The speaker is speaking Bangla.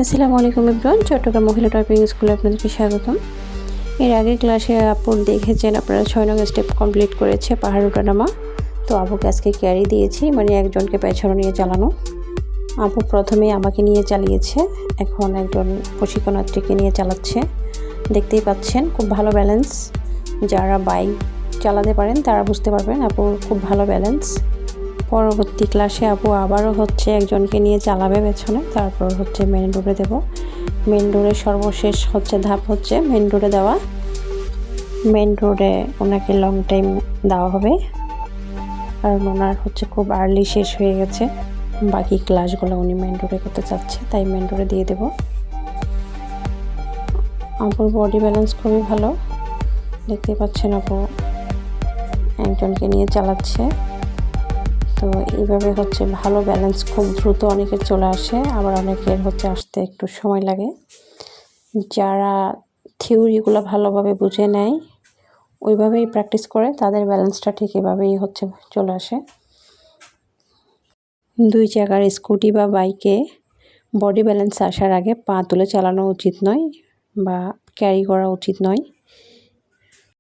আসসালামু আলাইকুম এভরিওয়ান, চট্টগ্রাম মহিলা টাইপিং স্কুলে আপনাদেরকে স্বাগতম। এর আগের ক্লাসে আপু দেখেছেন আপনারা 6 নং স্টেপ কমপ্লিট করেছে পাহাড় ওঠানামা। তো আপুকে আজকে ক্যারি দিয়েছি, মানে একজনকে পেছনে নিয়ে চালানো। আপু প্রথমে আমাকে নিয়ে চালিয়েছে, এখন একজন প্রশিক্ষণার্থীকে নিয়ে চালাচ্ছে। দেখতেই পাচ্ছেন খুব ভালো ব্যালেন্স। যারা বাইক চালাতে পারেন তারা বুঝতে পারবেন আপুর খুব ভালো ব্যালেন্স। পরবর্তী ক্লাসে আপু আবারও একজনকে নিয়ে চালাবে পেছনে, তারপর মেন রোডে দেব। মেন রোডের সর্বশেষ ধাপ মেন রোডে দেওয়া। মেন রোডে ওনাকে লং টাইম দেওয়া হবে, কারণ ওনার খুব আর্লি শেষ হয়ে গেছে। বাকি ক্লাসগুলো উনি মেন রোডে করতে চাচ্ছে, তাই মেন রোডে দিয়ে দেব। আপুর বডি ব্যালেন্স খুবই ভালো, দেখতে পাচ্ছেন আপু একজনকে নিয়ে চালাচ্ছে। তো এইভাবে ভালো ব্যালেন্স খুব দ্রুত অনেকের চলে আসে, আবার অনেকের আসতে একটু সময় লাগে। যারা থিওরিগুলো ভালোভাবে বুঝে নেয়, ওইভাবেই প্র্যাকটিস করে, তাদের ব্যালেন্সটা ঠিক এভাবেই চলে আসে। 2 চাকার স্কুটি বা বাইকে বডি ব্যালেন্স আসার আগে পা তুলে চালানো উচিত নয় বা ক্যারি করা উচিত নয়।